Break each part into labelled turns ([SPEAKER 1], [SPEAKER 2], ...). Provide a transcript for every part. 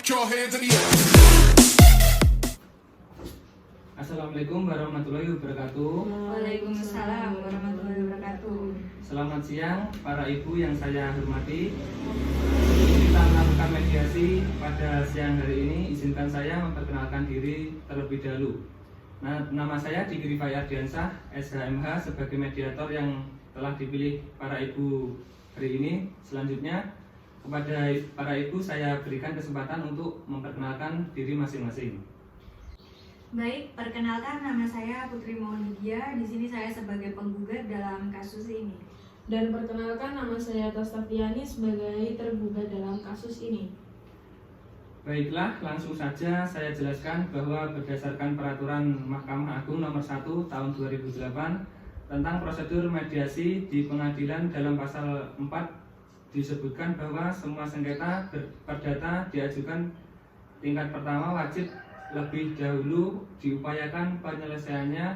[SPEAKER 1] put your hands in the air.
[SPEAKER 2] Assalamualaikum warahmatullahi wabarakatuh.
[SPEAKER 3] Waalaikumsalam warahmatullahi wabarakatuh.
[SPEAKER 2] Selamat siang para ibu yang saya hormati. Kita melakukan mediasi pada siang hari ini. Izinkan saya memperkenalkan diri terlebih dahulu. Nama saya Diki Rifai Ardiansah, SHMH, sebagai mediator yang telah dipilih para ibu hari ini. Selanjutnya kepada para ibu saya berikan kesempatan untuk memperkenalkan diri masing-masing.
[SPEAKER 3] Baik, perkenalkan nama saya Putri Maulidia. Di sini saya sebagai penggugat dalam kasus ini.
[SPEAKER 4] Dan perkenalkan nama saya Tastafiani sebagai tergugat dalam kasus ini.
[SPEAKER 2] Baiklah, langsung saja saya jelaskan bahwa berdasarkan peraturan Mahkamah Agung nomor 1 tahun 2008 tentang prosedur mediasi di pengadilan, dalam pasal 4 disebutkan bahwa semua sengketa perdata diajukan tingkat pertama wajib lebih dahulu diupayakan penyelesaiannya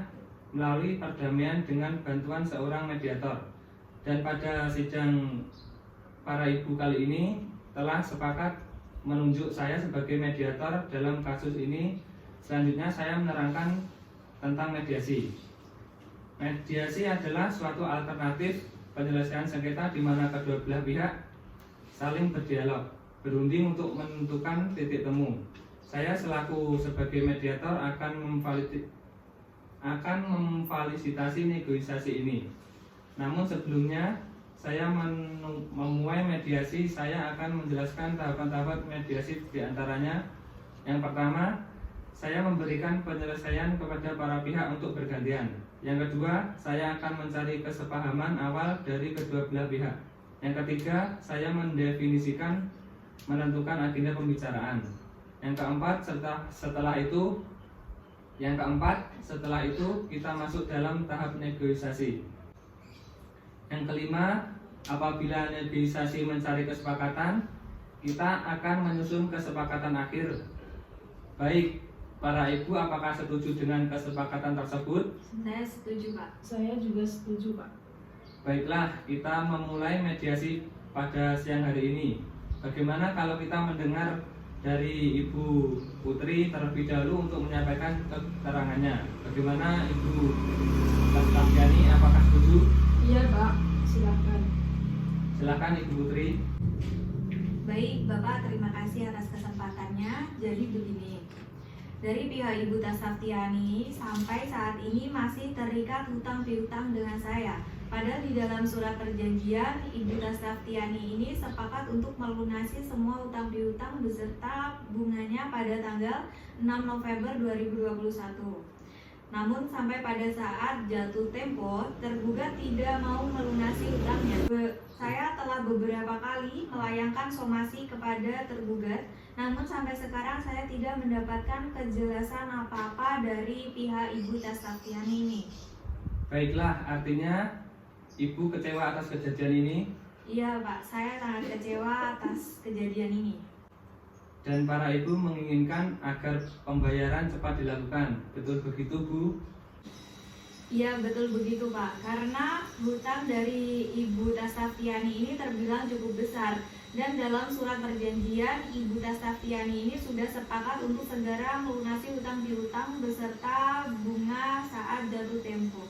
[SPEAKER 2] melalui perdamaian dengan bantuan seorang mediator. Dan pada sidang para ibu kali ini telah sepakat menunjuk saya sebagai mediator dalam kasus ini. Selanjutnya saya menerangkan tentang mediasi. Mediasi adalah suatu alternatif penyelesaian sengketa di mana kedua belah pihak saling berdialog, berunding untuk menentukan titik temu. Saya selaku sebagai mediator akan memfasilitasi negosiasi ini. Namun sebelumnya saya memulai mediasi, saya akan menjelaskan tahapan-tahapan mediasi diantaranya. Yang pertama, saya memberikan penyelesaian kepada para pihak untuk bergantian. Yang kedua, saya akan mencari kesepahaman awal dari kedua belah pihak. Yang ketiga, saya mendefinisikan menentukan agenda pembicaraan. Yang keempat, setelah itu kita masuk dalam tahap negosiasi. Yang kelima, apabila negosiasi mencari kesepakatan, kita akan menyusun kesepakatan akhir. Baik, para ibu apakah setuju dengan kesepakatan tersebut?
[SPEAKER 3] Saya setuju, Pak.
[SPEAKER 4] Saya juga setuju, Pak.
[SPEAKER 2] Baiklah, kita memulai mediasi pada siang hari ini. Bagaimana kalau kita mendengar dari Ibu Putri terlebih dahulu untuk menyampaikan keterangannya? Bagaimana Ibu Tastiani, apakah setuju?
[SPEAKER 4] Iya, Pak. Silakan.
[SPEAKER 2] Silakan Ibu Putri.
[SPEAKER 3] Baik, Bapak, terima kasih atas kesempatannya. Jadi begini, dari pihak Ibu Tastafiani sampai saat ini masih terikat hutang piutang dengan saya. Padahal di dalam surat perjanjian, Ibu Tastafiani ini sepakat untuk melunasi semua hutang piutang beserta bunganya pada tanggal 6 November 2021. Namun sampai pada saat jatuh tempo, tergugat tidak mau melunasi hutangnya. Saya telah beberapa kali melayangkan somasi kepada tergugat, namun sampai sekarang saya tidak mendapatkan kejelasan apa-apa dari pihak Ibu Tastafiani ini.
[SPEAKER 2] Baiklah, artinya Ibu kecewa atas kejadian ini?
[SPEAKER 3] Iya, Pak, saya sangat kecewa atas kejadian ini.
[SPEAKER 2] Dan para ibu menginginkan agar pembayaran cepat dilakukan. Betul begitu, Bu?
[SPEAKER 3] Iya, betul begitu, Pak. Karena hutang dari Ibu Tastafiani ini terbilang cukup besar. Dan dalam surat perjanjian, Ibu Tastafiani ini sudah sepakat untuk segera melunasi hutang piutang beserta bunga saat jatuh tempo.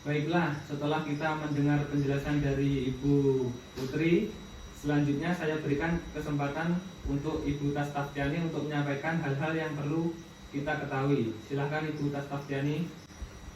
[SPEAKER 2] Baiklah, setelah kita mendengar penjelasan dari Ibu Putri, selanjutnya saya berikan kesempatan untuk Ibu Tastafiani untuk menyampaikan hal-hal yang perlu kita ketahui. Silakan Ibu Tastafiani.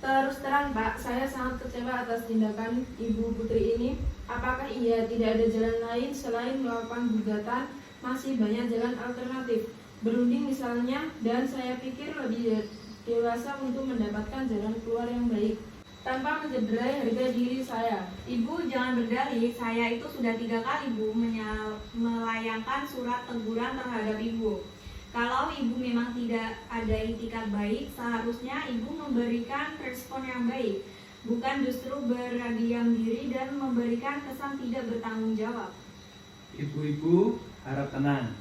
[SPEAKER 4] Terus terang, Pak, saya sangat kecewa atas tindakan Ibu Putri ini. Apakah iya tidak ada jalan lain selain melakukan gugatan? Masih banyak jalan alternatif, berunding misalnya, dan saya pikir lebih dewasa untuk mendapatkan jalan keluar yang baik tanpa mencederai harga diri saya.
[SPEAKER 3] Ibu jangan berdalih, saya itu sudah 3 kali, Bu, melayangkan surat teguran terhadap Ibu. Kalau Ibu memang tidak ada itikat baik, seharusnya Ibu memberikan respon yang baik, bukan justru berdiam diri dan memberikan kesan tidak bertanggung jawab.
[SPEAKER 2] Ibu-ibu harap tenang.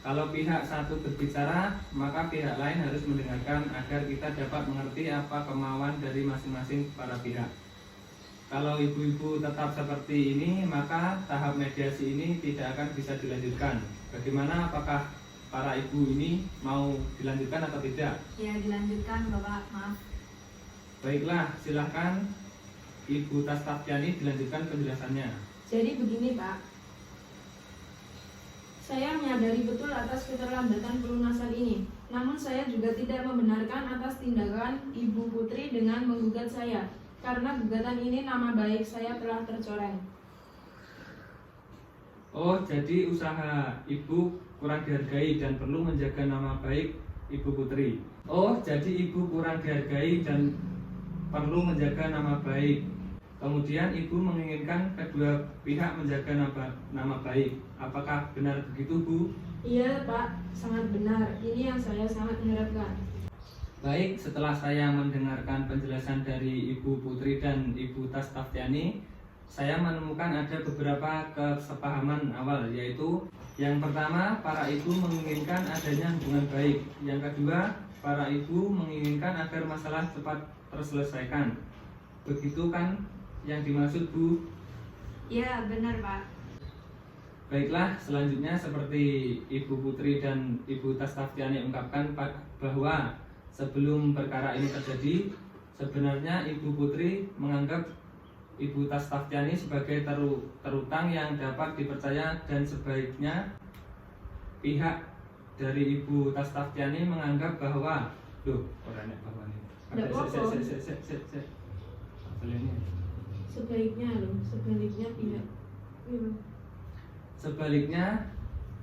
[SPEAKER 2] Kalau pihak satu berbicara, maka pihak lain harus mendengarkan agar kita dapat mengerti apa kemauan dari masing-masing para pihak. Kalau ibu-ibu tetap seperti ini, maka tahap mediasi ini tidak akan bisa dilanjutkan. Bagaimana, apakah para ibu ini mau dilanjutkan atau tidak?
[SPEAKER 3] Ya, dilanjutkan Bapak, maaf.
[SPEAKER 2] Baiklah, silahkan Ibu Tastafiani dilanjutkan penjelasannya.
[SPEAKER 4] Jadi begini Pak, saya menyadari betul atas keterlambatan pelunasan ini. Namun saya juga tidak membenarkan atas tindakan Ibu Putri dengan menggugat saya. Karena gugatan ini nama baik saya telah tercoreng.
[SPEAKER 2] Oh, jadi usaha ibu kurang dihargai dan perlu menjaga nama baik Ibu Putri. Oh, jadi ibu kurang dihargai dan perlu menjaga nama baik. Kemudian ibu menginginkan kedua pihak menjaga nama baik. Apakah benar begitu, Bu?
[SPEAKER 4] Iya Pak, sangat benar. Ini yang saya sangat mengharapkan.
[SPEAKER 2] Baik, setelah saya mendengarkan penjelasan dari Ibu Putri dan Ibu Tastafiani, saya menemukan ada beberapa kesepahaman awal, yaitu yang pertama, para ibu menginginkan adanya hubungan baik. Yang kedua, para ibu menginginkan agar masalah cepat terselesaikan. Begitu kan yang dimaksud, Bu?
[SPEAKER 3] Ya, benar Pak.
[SPEAKER 2] Baiklah, selanjutnya seperti Ibu Putri dan Ibu Tastafiani ungkapkan bahwa sebelum perkara ini terjadi, sebenarnya Ibu Putri menganggap Ibu Tastafiani sebagai terutang yang dapat dipercaya dan sebaiknya pihak dari Ibu Tastafiani menganggap bahwa orangnya bahwa ini.
[SPEAKER 4] Nggak apa-apa.
[SPEAKER 2] Sebaliknya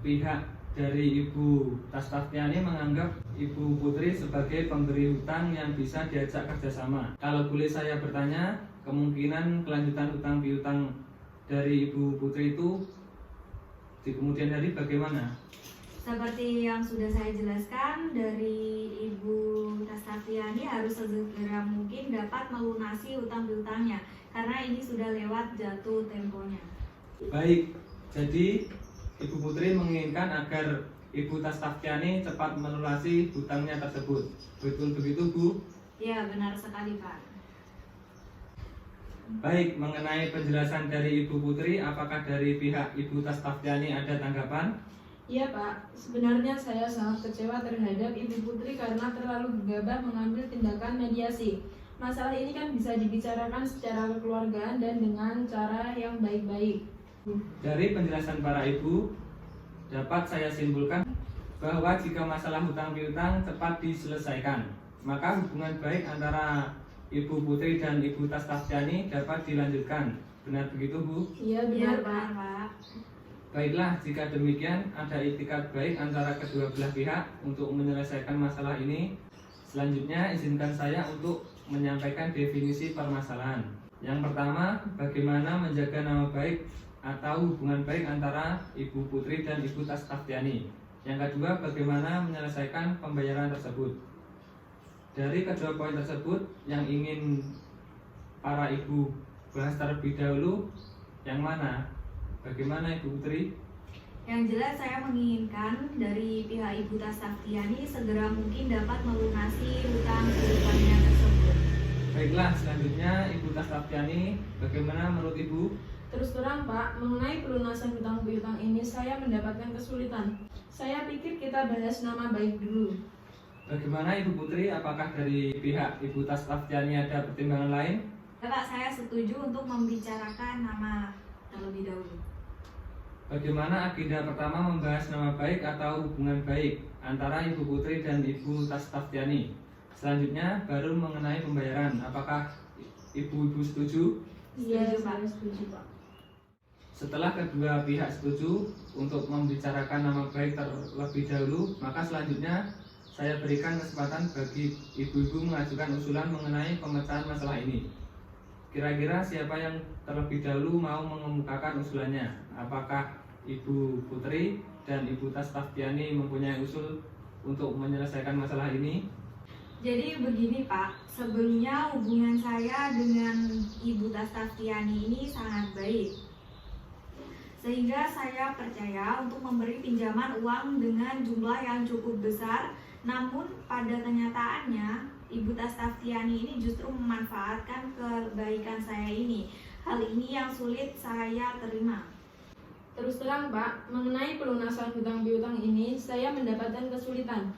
[SPEAKER 2] pihak dari Ibu Tastafiani menganggap Ibu Putri sebagai pemberi hutang yang bisa diajak kerjasama. Kalau boleh saya bertanya, kemungkinan kelanjutan hutang piutang dari Ibu Putri itu di kemudian hari bagaimana?
[SPEAKER 3] Seperti yang sudah saya jelaskan, dari Ibu Tastafiani harus segera mungkin dapat melunasi hutang piutangnya karena ini sudah lewat jatuh temponya.
[SPEAKER 2] Baik, jadi Ibu Putri menginginkan agar Ibu Tastafiani cepat melunasi hutangnya tersebut. Betul begitu, Bu?
[SPEAKER 3] Ya, benar sekali Pak.
[SPEAKER 2] Baik, mengenai penjelasan dari Ibu Putri, apakah dari pihak Ibu Tastafiani ada tanggapan?
[SPEAKER 4] Iya Pak, sebenarnya saya sangat kecewa terhadap Ibu Putri karena terlalu gegabah mengambil tindakan mediasi. Masalah ini kan bisa dibicarakan secara kekeluargaan dan dengan cara yang baik-baik.
[SPEAKER 2] Dari penjelasan para ibu, dapat saya simpulkan bahwa jika masalah hutang piutang cepat diselesaikan, maka hubungan baik antara Ibu Putri dan Ibu Tastafiani dapat dilanjutkan. Benar begitu, Bu?
[SPEAKER 4] Iya
[SPEAKER 3] Ya,
[SPEAKER 4] benar Pak.
[SPEAKER 3] Pak.
[SPEAKER 2] Baiklah, jika demikian ada itikat baik antara kedua belah pihak untuk menyelesaikan masalah ini. Selanjutnya izinkan saya untuk menyampaikan definisi permasalahan. Yang pertama, bagaimana menjaga nama baik atau hubungan baik antara Ibu Putri dan Ibu Tastafiani. Yang kedua, bagaimana menyelesaikan pembayaran tersebut. Dari kedua poin tersebut yang ingin para ibu bahas terlebih dahulu, yang mana? Bagaimana Ibu Putri?
[SPEAKER 3] Yang jelas saya menginginkan dari pihak Ibu Tastafiani segera mungkin dapat melunasi hutang piutangnya tersebut.
[SPEAKER 2] Baiklah, selanjutnya Ibu Tastafiani, bagaimana menurut Ibu?
[SPEAKER 4] Terus terang Pak, mengenai pelunasan hutang piutang ini saya mendapatkan kesulitan. Saya pikir kita bahas nama baik dulu.
[SPEAKER 2] Bagaimana Ibu Putri? Apakah dari pihak Ibu Tastafiani ada pertimbangan lain?
[SPEAKER 3] Bapak, saya setuju untuk membicarakan nama terlebih dahulu.
[SPEAKER 2] Bagaimana agenda pertama membahas nama baik atau hubungan baik antara Ibu Putri dan Ibu Tastafiani. Selanjutnya baru mengenai pembayaran. Apakah Ibu-ibu setuju?
[SPEAKER 4] Iya,
[SPEAKER 3] Setuju, Pak.
[SPEAKER 4] saya setuju Pak.
[SPEAKER 2] Setelah kedua pihak setuju untuk membicarakan nama baik terlebih dahulu, maka selanjutnya saya berikan kesempatan bagi ibu-ibu mengajukan usulan mengenai pemecahan masalah ini. Kira-kira siapa yang terlebih dahulu mau mengemukakan usulannya? Apakah Ibu Putri dan Ibu Tastafiani mempunyai usul untuk menyelesaikan masalah ini?
[SPEAKER 3] Jadi begini Pak, sebelumnya hubungan saya dengan Ibu Tastafiani ini sangat baik. Sehingga saya percaya untuk memberi pinjaman uang dengan jumlah yang cukup besar. Namun pada kenyataannya Ibu Tastaftiani ini justru memanfaatkan kebaikan saya ini. Hal ini yang sulit saya terima.
[SPEAKER 4] Terus terang Pak, mengenai pelunasan hutang piutang ini, saya mendapatkan kesulitan.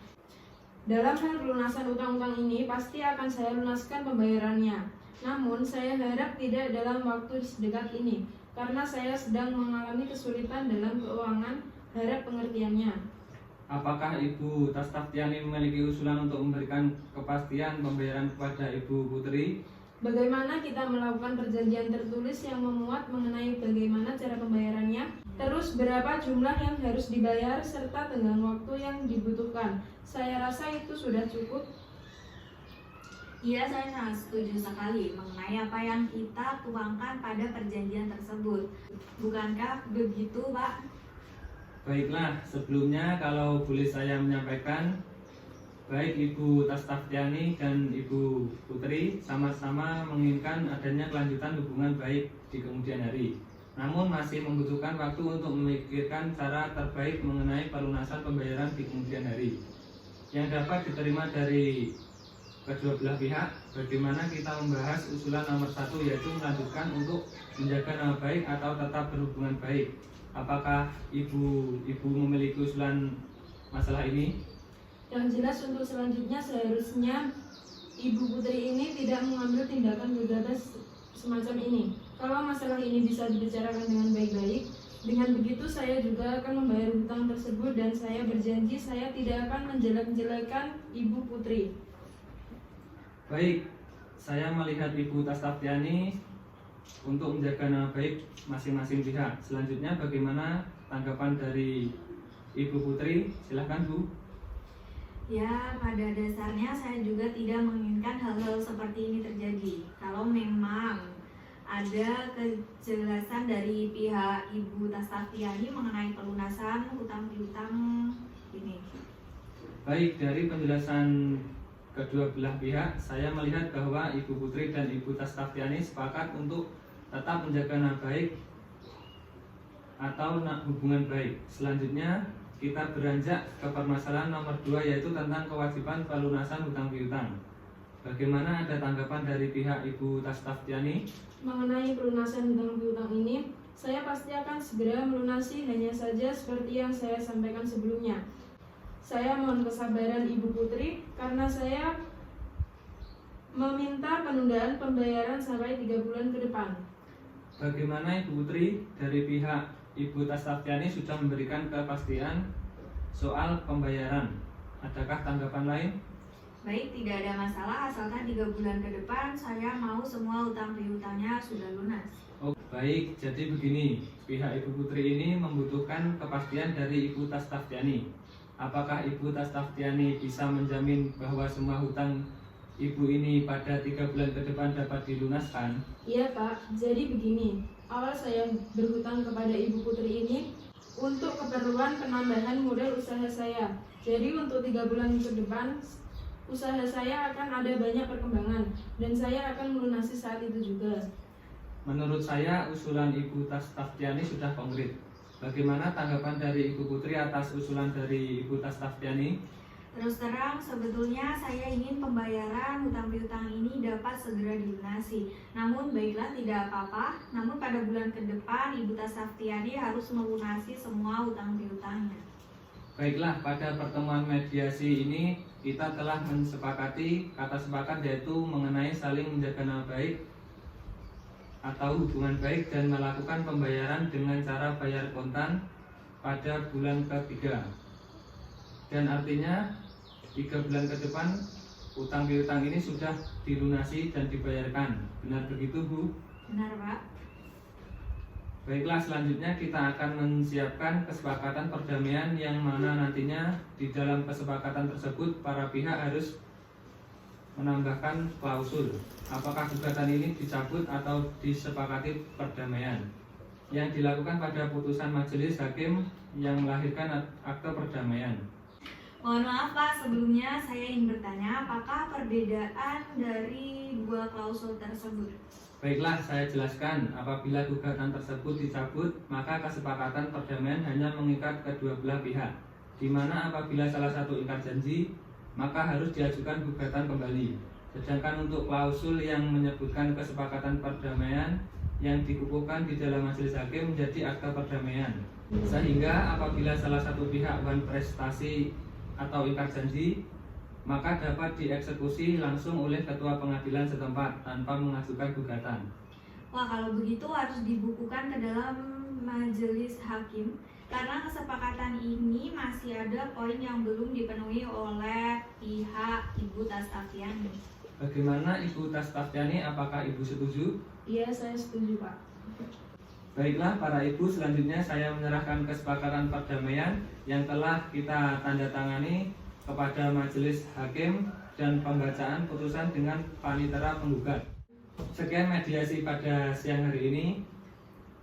[SPEAKER 4] Dalam hal pelunasan utang-utang ini, pasti akan saya lunaskan pembayarannya. Namun, saya harap tidak dalam waktu sedekat ini, karena saya sedang mengalami kesulitan dalam keuangan, harap pengertiannya.
[SPEAKER 2] Apakah Ibu Tastaftiani memiliki usulan untuk memberikan kepastian pembayaran kepada Ibu Putri?
[SPEAKER 4] Bagaimana kita melakukan perjanjian tertulis yang memuat mengenai bagaimana cara pembayarannya, terus berapa jumlah yang harus dibayar, serta tenggang waktu yang dibutuhkan. Saya rasa itu sudah cukup.
[SPEAKER 3] Iya, saya sangat setuju sekali mengenai apa yang kita tuangkan pada perjanjian tersebut. Bukankah begitu, Pak?
[SPEAKER 2] Baiklah, sebelumnya kalau boleh saya menyampaikan, baik Ibu Tastaftiani dan Ibu Putri sama-sama menginginkan adanya kelanjutan hubungan baik di kemudian hari. Namun masih membutuhkan waktu untuk memikirkan cara terbaik mengenai pelunasan pembayaran di kemudian hari. Yang dapat diterima dari kedua belah pihak, bagaimana kita membahas usulan nomor 1, yaitu melanjutkan untuk menjaga nama baik atau tetap berhubungan baik. Apakah Ibu memiliki usulan masalah ini?
[SPEAKER 4] Yang jelas untuk selanjutnya seharusnya Ibu Putri ini tidak mengambil tindakan gegabah semacam ini. Kalau masalah ini bisa dibicarakan dengan baik-baik, dengan begitu saya juga akan membayar hutang tersebut dan saya berjanji saya tidak akan menjelek-jelekan Ibu Putri.
[SPEAKER 2] Baik, saya melihat Ibu Tastaftiani untuk menjaga nama baik masing-masing pihak. Selanjutnya bagaimana tanggapan dari Ibu Putri? Silahkan Bu.
[SPEAKER 3] Ya, pada dasarnya saya juga tidak menginginkan hal-hal seperti ini terjadi. Kalau memang ada kejelasan dari pihak Ibu Tastaftiani mengenai pelunasan hutang piutang ini.
[SPEAKER 2] Baik, dari penjelasan kedua belah pihak, saya melihat bahwa Ibu Putri dan Ibu Tastaftiani sepakat untuk tetap menjaga nama baik atau hubungan baik. Selanjutnya kita beranjak ke permasalahan nomor 2, yaitu tentang kewajiban pelunasan hutang piutang. Bagaimana ada tanggapan dari pihak Ibu Tastaftiani?
[SPEAKER 4] Mengenai pelunasan hutang piutang ini, saya pasti akan segera melunasi, hanya saja seperti yang saya sampaikan sebelumnya. Saya mohon kesabaran Ibu Putri karena saya meminta penundaan pembayaran sampai 3 bulan ke depan.
[SPEAKER 2] Bagaimana Ibu Putri, dari pihak Ibu Tastaftiani sudah memberikan kepastian soal pembayaran. Adakah tanggapan lain?
[SPEAKER 3] Baik, tidak ada masalah asalkan 3 bulan ke depan saya mau semua hutang piutangnya sudah lunas.
[SPEAKER 2] Oh, baik, jadi begini, pihak Ibu Putri ini membutuhkan kepastian dari Ibu Tastaftiani. Apakah Ibu Tastaftiani bisa menjamin bahwa semua hutang Ibu ini pada 3 bulan ke depan dapat dilunaskan?
[SPEAKER 4] Iya Pak, jadi begini, awal saya berhutang kepada Ibu Putri ini untuk keperluan penambahan modal usaha saya. Jadi untuk 3 bulan ke depan usaha saya akan ada banyak perkembangan dan saya akan melunasi saat itu juga.
[SPEAKER 2] Menurut saya usulan Ibu Tastaftiani sudah konkret. Bagaimana tanggapan dari Ibu Putri atas usulan dari Ibu Tastaftiani?
[SPEAKER 3] Terus terang, sebetulnya saya ingin pembayaran hutang piutang ini dapat segera dilunasi. Namun baiklah, tidak apa-apa. Namun pada bulan ke depan Ibu Tastaftiani harus melunasi semua hutang piutangnya.
[SPEAKER 2] Baiklah, pada pertemuan mediasi ini kita telah mensepakati kata sepakat, yaitu mengenai saling menjaga nama baik atau hubungan baik dan melakukan pembayaran dengan cara bayar kontan pada bulan ketiga. Dan artinya 3 bulan ke depan utang piutang ini sudah dilunasi dan dibayarkan. Benar begitu Bu?
[SPEAKER 3] Benar Pak?
[SPEAKER 2] Baiklah, selanjutnya kita akan menyiapkan kesepakatan perdamaian yang mana nantinya di dalam kesepakatan tersebut para pihak harus menambahkan klausul. Apakah gugatan ini dicabut atau disepakati perdamaian yang dilakukan pada putusan majelis hakim yang melahirkan akte perdamaian.
[SPEAKER 3] Mohon maaf Pak, sebelumnya saya ingin bertanya apakah perbedaan dari dua klausul tersebut?
[SPEAKER 2] Baiklah, saya jelaskan. Apabila gugatan tersebut dicabut, maka kesepakatan perdamaian hanya mengikat kedua belah pihak, di mana apabila salah satu ingkar janji, maka harus diajukan gugatan kembali. Sedangkan untuk klausul yang menyebutkan kesepakatan perdamaian yang dikukuhkan di dalam majelis hakim menjadi akta perdamaian. Sehingga apabila salah satu pihak wan prestasi atau ingkar janji, maka dapat dieksekusi langsung oleh ketua pengadilan setempat tanpa mengajukan gugatan.
[SPEAKER 3] Wah, kalau begitu harus dibukukan ke dalam majelis hakim karena kesepakatan ini masih ada poin yang belum dipenuhi oleh pihak Ibu Tastafiani.
[SPEAKER 2] Bagaimana Ibu Tastafiani, apakah Ibu setuju?
[SPEAKER 4] Iya, saya setuju, Pak.
[SPEAKER 2] Baiklah para Ibu, selanjutnya saya menyerahkan kesepakatan perdamaian yang telah kita tanda tangani kepada majelis hakim dan pembacaan putusan dengan panitera penggugat. Sekian mediasi pada siang hari ini.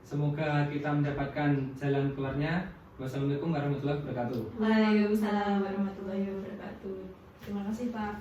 [SPEAKER 2] Semoga kita mendapatkan jalan keluarnya. Wassalamualaikum warahmatullahi wabarakatuh.
[SPEAKER 3] Waalaikumsalam warahmatullahi wabarakatuh.
[SPEAKER 4] Terima kasih, Pak.